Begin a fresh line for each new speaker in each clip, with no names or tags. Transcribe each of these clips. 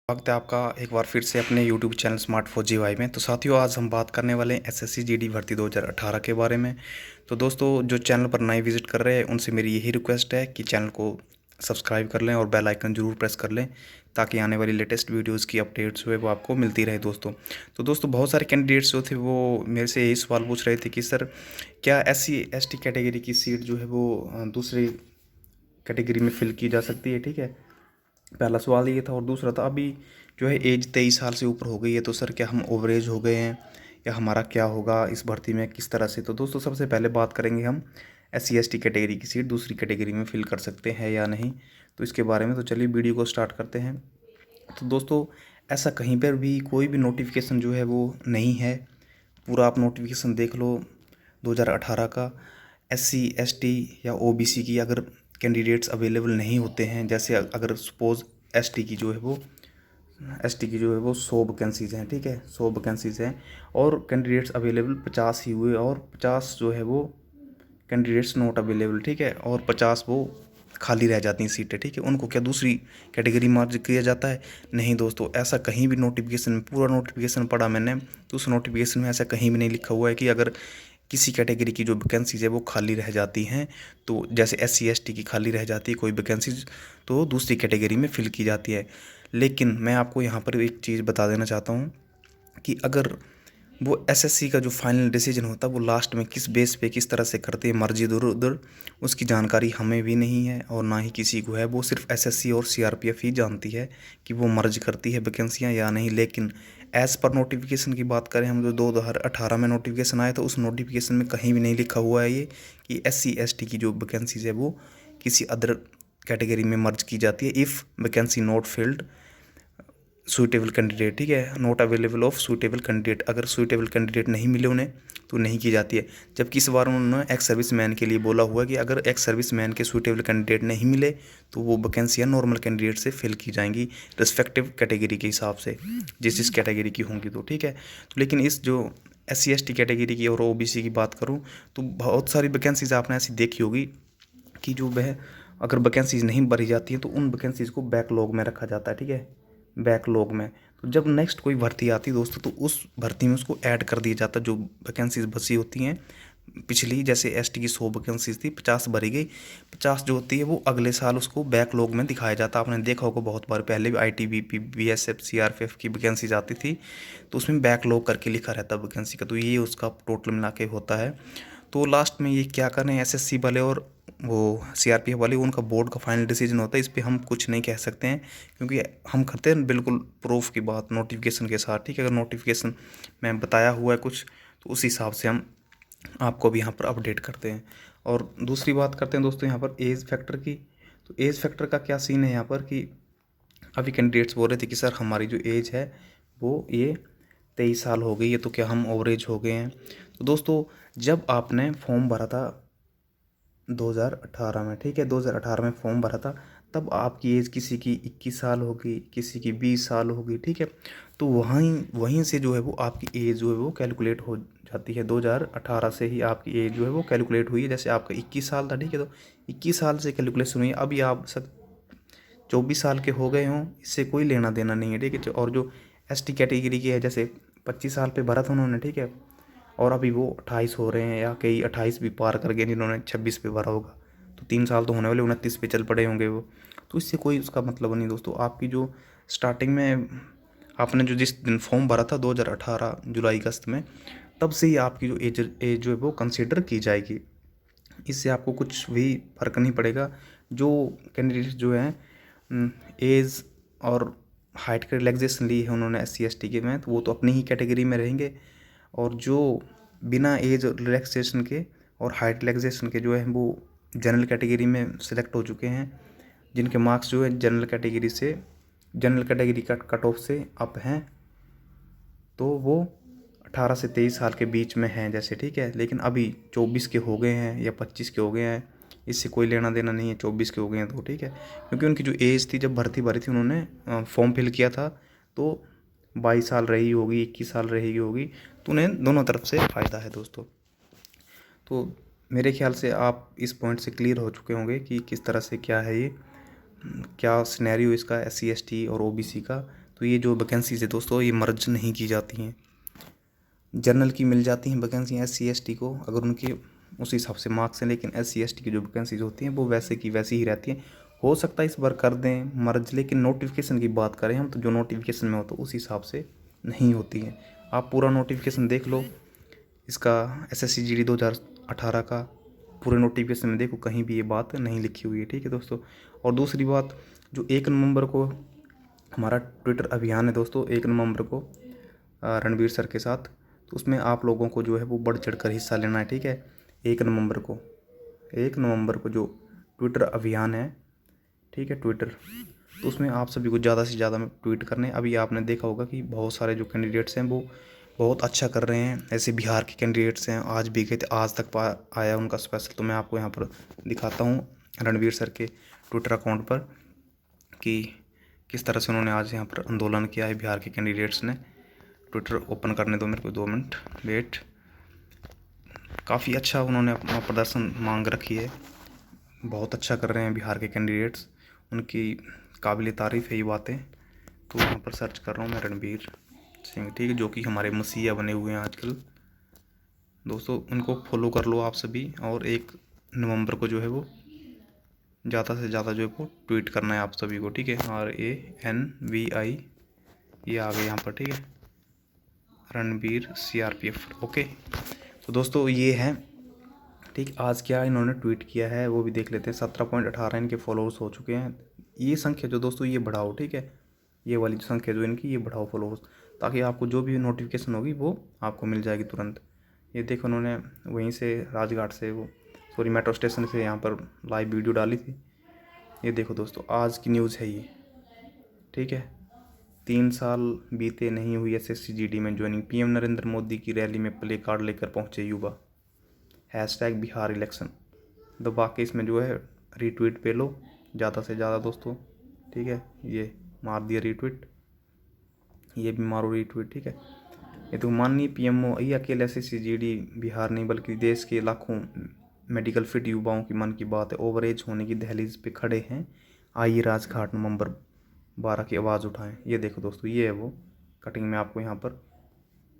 वक्त है आपका एक बार फिर से अपने YouTube चैनल स्मार्ट फौजी भाई में। तो साथियों, आज हम बात करने वाले हैं एसएससी जीडी भर्ती 2018 के बारे में। तो दोस्तों, जो चैनल पर नए विजिट कर रहे हैं उनसे मेरी यही रिक्वेस्ट है कि चैनल को सब्सक्राइब कर लें और बेल आइकन जरूर प्रेस कर लें, ताकि आने वाली लेटेस्ट वीडियोज़ की अपडेट्स हुए वो आपको मिलती रहे दोस्तों। तो दोस्तों, बहुत सारे कैंडिडेट्स जो थे वो मेरे से यही सवाल पूछ रहे थे कि सर, क्या SC ST कैटेगरी की सीट जो है वो दूसरी कैटेगरी में फिल की जा सकती है। ठीक है, पहला सवाल ये था। और दूसरा था, अभी जो है एज 23 साल से ऊपर हो गई है, तो सर क्या हम ओवरेज हो गए हैं या हमारा क्या होगा इस भर्ती में, किस तरह से। तो दोस्तों, सबसे पहले बात करेंगे हम SC ST कैटेगरी की सीट दूसरी कैटेगरी में फिल कर सकते हैं या नहीं, तो इसके बारे में। तो चलिए वीडियो को स्टार्ट करते हैं। तो दोस्तों, ऐसा कहीं पर भी कोई भी नोटिफिकेशन जो है वो नहीं है। पूरा आप नोटिफिकेशन देख लो 2018 का। SC ST या OBC की अगर कैंडिडेट्स अवेलेबल नहीं होते हैं, जैसे अगर सपोज़ एस टी की जो है वो 100 वैकेंसीज़ हैं। ठीक है, 100 वैकेंसीज़ हैं और कैंडिडेट्स अवेलेबल 50 ही हुए, और 50 जो है वो कैंडिडेट्स नॉट अवेलेबल। ठीक है, और 50 वो खाली रह जाती हैं सीटें। ठीक है, उनको क्या दूसरी कैटेगरी मार्ज किया जाता है? नहीं दोस्तों, ऐसा कहीं भी नोटिफिकेशन में, पूरा नोटिफिकेशन पढ़ा मैंने, तो उस नोटिफिकेशन में ऐसा कहीं भी नहीं लिखा हुआ है कि अगर किसी कैटेगरी की जो वैकेंसीज है वो खाली रह जाती हैं, तो जैसे SC ST की खाली रह जाती है कोई वैकेंसीज, तो दूसरी कैटेगरी में फिल की जाती है। लेकिन मैं आपको यहाँ पर एक चीज़ बता देना चाहता हूँ कि अगर वो SSC का जो फाइनल डिसीजन होता है वो लास्ट में किस बेस पे किस तरह से करते हैं मर्जी इधर उधर, उसकी जानकारी हमें भी नहीं है और ना ही किसी को है। वो सिर्फ SSC और CRPF ही जानती है कि वो मर्ज करती है वैकेंसियाँ या नहीं। लेकिन एज़ पर नोटिफिकेशन की बात करें हम, जो 2018 में नोटिफिकेशन आया, तो उस नोटिफिकेशन में कहीं भी नहीं लिखा हुआ है ये कि SC ST की जो वैकेंसीज है वो किसी अदर कैटेगरी में मर्ज की जाती है। If vacancy not filled suitable candidate, ठीक है, not available of suitable candidate, अगर सूटेबल कैंडिडेट नहीं मिले उन्हें तो नहीं की जाती है। जबकि इस बार उन्होंने एक्स सर्विस मैन के लिए बोला हुआ है कि अगर एक्स सर्विस मैन के सूटेबल कैंडिडेट नहीं मिले तो वो वैकेंसियाँ नॉर्मल कैंडिडेट से फिल की जाएंगी रिस्पेक्टिव कैटेगरी के हिसाब से, जिस कैटेगरी की होंगी तो। ठीक है, तो लेकिन इस जो SC ST कैटेगरी की और OBC की बात करूँ तो बहुत सारी वैकेंसीज आपने ऐसी देखी होगी कि जो वह अगर वैकेंसीज नहीं भरी जाती हैं तो उन वैकेंसीज को बैकलॉग में रखा जाता है। ठीक है, बैकलॉग में। तो जब नेक्स्ट कोई भर्ती आती है दोस्तों, तो उस भर्ती में उसको ऐड कर दिया जाता है जो वैकेंसीज बची होती हैं पिछली। जैसे ST की 100 वैकेंसीज थी, 50 भरी गई, 50 जो होती है वो अगले साल उसको बैकलॉग में दिखाया जाता है। आपने देखा होगा बहुत बार, पहले भी ITBP BSF CRPF की वैकेंसीज आती थी तो उसमें बैकलॉग करके लिखा रहता है वैकेंसी का। तो ये उसका टोटल मिला के होता है। तो लास्ट में ये क्या करें, SSC वाले और वो CRPF वाले, उनका बोर्ड का फाइनल डिसीजन होता है। इस पर हम कुछ नहीं कह सकते हैं, क्योंकि हम करते हैं बिल्कुल प्रूफ की बात नोटिफिकेशन के साथ। ठीक है, अगर नोटिफिकेशन में बताया हुआ है कुछ तो उस हिसाब से हम आपको भी यहाँ पर अपडेट करते हैं। और दूसरी बात करते हैं दोस्तों यहाँ पर एज फैक्टर की। तो एज फैक्टर का क्या सीन है यहाँ पर कि अभी कैंडिडेट्स बोल रहे थे कि सर हमारी जो एज है वो ये 23 साल हो गई है, तो क्या हम ओवरेज हो गए हैं। तो दोस्तों, जब आपने फॉर्म भरा था 2018 में, ठीक है, 2018 में फॉर्म भरा था, तब आपकी एज किसी की 21 साल होगी, किसी की 20 साल होगी। ठीक है, तो वहीं से जो है वो आपकी एज जो है वो कैलकुलेट हो जाती है। 2018 से ही आपकी एज जो है वो कैलकुलेट हुई है। जैसे आपका 21 साल था, ठीक है, तो 21 साल से कैलकुलेशन हुई है। अभी आप सब 24 साल के हो गए हों, इससे कोई लेना देना नहीं है। ठीक है, और जो ST कैटेगरी की है, जैसे 25 साल पे भरा था उन्होंने, ठीक है, और अभी वो 28 हो रहे हैं, या कई 28 भी पार कर गए जिन्होंने 26 पे भरा होगा, तो 3 साल तो होने वाले, 29 पे चल पड़े होंगे वो। तो इससे कोई उसका मतलब नहीं दोस्तों। आपकी जो स्टार्टिंग में आपने जो जिस दिन फॉर्म भरा था 2018 जुलाई अगस्त में, तब से ही आपकी जो एज जो है वो कंसिडर की जाएगी। इससे आपको कुछ भी फ़र्क नहीं पड़ेगा। जो कैंडिडेट जो हैं एज और हाइट का रिलैक्सेशन ली है उन्होंने SC ST के में, तो वो तो अपनी ही कैटेगरी में रहेंगे। और जो बिना एज रिलैक्सेशन के और हाइट रिलैक्सेशन के जो है वो जनरल कैटेगरी में सिलेक्ट हो चुके हैं, जिनके मार्क्स जो है जनरल कैटेगरी कट ऑफ से अप हैं, तो वो 18 से 23 साल के बीच में हैं जैसे। ठीक है, लेकिन अभी 24 के हो गए हैं या 25 के हो गए हैं, इससे कोई लेना देना नहीं है। 24 के हो गए हैं तो ठीक है, क्योंकि उनकी जो एज थी जब भर्ती भरी थी, उन्होंने फॉर्म फिल किया था तो 22 साल रही होगी, 21 साल रही होगी, तो उन्हें दोनों तरफ से फ़ायदा है दोस्तों। तो मेरे ख्याल से आप इस पॉइंट से क्लियर हो चुके होंगे कि किस तरह से क्या है ये, क्या सिनेरियो इसका SC ST और OBC का। तो ये जो वैकेंसीज़ है दोस्तों ये मर्ज नहीं की जाती हैं। जनरल की मिल जाती हैं वैकेंसी SC ST को अगर उनके उस हिसाब से मार्क्स हैं, लेकिन SC ST की जो वैकेंसीज होती हैं वो वैसे की वैसी ही रहती हैं। हो सकता है इस बार कर दें मर्ज, लेकिन नोटिफिकेशन की बात करें हम तो जो नोटिफिकेशन में हो तो उस हिसाब से नहीं होती हैं। आप पूरा नोटिफिकेशन देख लो इसका SSC GD 2018 का, पूरे नोटिफिकेशन में देखो कहीं भी ये बात नहीं लिखी हुई है, ठीक है दोस्तों। और दूसरी बात, जो 1 नवंबर को हमारा ट्विटर अभियान है दोस्तों, 1 नवंबर को रणवीर सर के साथ, तो उसमें आप लोगों को जो है वो बढ़ चढ़ कर हिस्सा लेना है, ठीक है। 1 नवंबर को जो ट्विटर अभियान है, ठीक है, ट्विटर, तो उसमें आप सभी को ज़्यादा से ज़्यादा ट्वीट करने। अभी आपने देखा होगा कि बहुत सारे जो कैंडिडेट्स हैं वो बहुत अच्छा कर रहे हैं। ऐसे बिहार के कैंडिडेट्स हैं, आज भी गए थे, आज तक आया उनका स्पेशल, तो मैं आपको यहाँ पर दिखाता हूँ रणवीर सर के ट्विटर अकाउंट पर कि किस तरह से उन्होंने आज यहाँ पर आंदोलन किया है बिहार के कैंडिडेट्स ने। ट्विटर ओपन करने दो मेरे को 2 मिनट वेट। काफ़ी अच्छा उन्होंने अपना प्रदर्शन मांग रखी है, बहुत अच्छा कर रहे हैं बिहार के कैंडिडेट्स, उनकी काबिल तारीफ़ है ये बातें। तो यहाँ पर सर्च कर रहा हूँ मैं रणवीर सिंह, ठीक है, जो कि हमारे मसीहा बने हुए हैं आजकल दोस्तों। उनको फॉलो कर लो आप सभी, और 1 नवंबर को जो है वो ज़्यादा से ज़्यादा जो है वो ट्वीट करना है आप सभी को, ठीक है। RANVI ये आ गए यहाँ पर, ठीक है, रणवीर CRPF, ओके। तो दोस्तों ये है, ठीक, आज क्या इन्होंने ट्वीट किया है वो भी देख लेते हैं। 17.18 इनके फॉलोअर्स हो चुके हैं। ये संख्या जो दोस्तों ये बढ़ाओ, ठीक है, ये वाली जो संख्या जो इनकी ये बढ़ाओ फॉलोअर्स, ताकि आपको जो भी नोटिफिकेशन होगी वो आपको मिल जाएगी तुरंत। ये देखो उन्होंने वहीं से राजघाट से वो सॉरी मेट्रो स्टेशन से यहाँ पर लाइव वीडियो डाली थी। ये देखो दोस्तों आज की न्यूज़ है ये, ठीक है। 3 साल बीते नहीं हुई SSC GD में ज्वाइनिंग, PM नरेंद्र मोदी की रैली में प्ले कार्ड लेकर पहुंचे युवा, #बिहार इलेक्शन दबा के इसमें जो है रीट्वीट पे लो ज़्यादा से ज़्यादा दोस्तों, ठीक है। ये मार दिया रीट्वीट, ये भी मारो रीट्वीट, ठीक है। ये तो माननीय PMO ये अकेले SSC GD बिहार नहीं बल्कि देश के लाखों मेडिकल फिट युवाओं की मन की बात है। ओवरेज होने की दहलीज पे खड़े हैं, आइए राजघाट नवंबर 12 की आवाज़ उठाएं। ये देखो दोस्तों ये है वो कटिंग में आपको यहाँ पर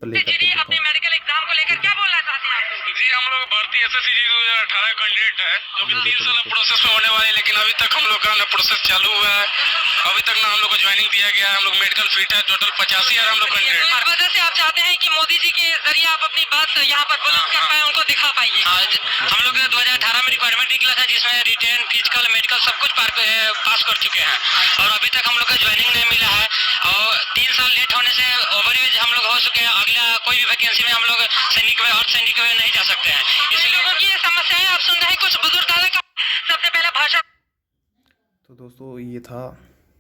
प्ले करके देता हूं।
मेडिकल एग्जाम को लेकर क्या बोलना चाहते हैं आप? जी हम लोग भर्ती SSC GD 2018 कैंडिडेट है जो कि 3 साल प्रोसेस में होने वाले, लेकिन अभी तक हम लोग का प्रोसेस चालू हुआ है, अभी तक ना हम लोग को ज्वाइनिंग दिया गया है। हम लोग मेडिकल फिट है, टोटल 85 हम लोग कैंडिडेट। इस वजह से आप चाहते हैं कि मोदी जी के जरिए आप अपनी बात यहाँ पर बुलंद कर पाए, उनको दिखा पाइए। हम लोग 2018 में रिक्वायरमेंट निकला था जिसमें रिटेन फिजिकल मेडिकल सब कुछ पास कर चुके हैं, और अभी तक हम लोग का ज्वाइनिंग नहीं मिला है, और 3 साल लेट होने से ओवरेज हम लोग हो चुके हैं। अगला कोई भी वैकेंसी में हम लोग सैनिक में और सैनिक में नहीं जा सकते हैं। इसलिए लोगों की ये समस्याएं आप सुन रहे हैं। कुछ बुजुर्ग दादा का सबसे पहले भाषण।
तो दोस्तों ये था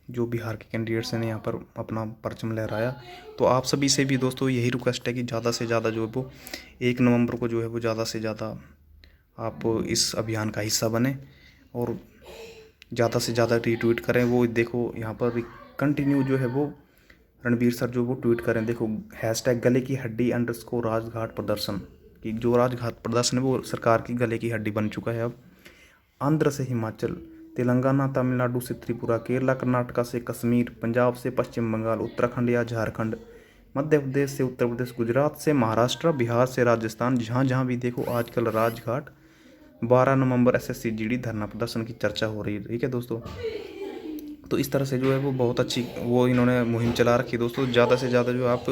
जो बिहार के कैंडिडेट्स ने यहाँ पर अपना परचम लहराया। तो आप सभी से भी दोस्तों यही रिक्वेस्ट है कि ज़्यादा से ज़्यादा जो है वो 1 नवंबर को जो है वो ज़्यादा से ज़्यादा आप इस अभियान का हिस्सा बने और ज़्यादा से ज़्यादा रीट्वीट करें। वो देखो यहाँ पर कंटिन्यू जो है वो रणवीर सर जो वो ट्वीट करें, देखो #गले की हड्डी _ राजघाट प्रदर्शन, कि जो राजघाट प्रदर्शन है वो सरकार की गले की हड्डी बन चुका है अब। आंध्र से हिमाचल, तेलंगाना तमिलनाडु से त्रिपुरा, केरला कर्नाटका से कश्मीर, पंजाब से पश्चिम बंगाल, उत्तराखंड या झारखंड, मध्य प्रदेश से उत्तर प्रदेश, गुजरात से महाराष्ट्र, बिहार से राजस्थान, जहाँ जहाँ भी देखो आजकल राजघाट 12 नवंबर SSC GD धरना प्रदर्शन की चर्चा हो रही है, ठीक है दोस्तों। तो इस तरह से जो है वो बहुत अच्छी वो इन्होंने मुहिम चला रखी है दोस्तों। ज़्यादा से ज़्यादा जो आप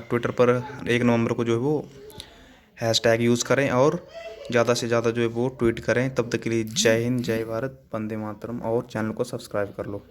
ट्विटर पर 1 नवंबर को जो है वो # यूज़ करें और ज़्यादा से ज़्यादा जो है वो ट्वीट करें। तब तक के लिए जय हिंद, जय भारत, वंदे मातरम, और चैनल को सब्सक्राइब कर लो।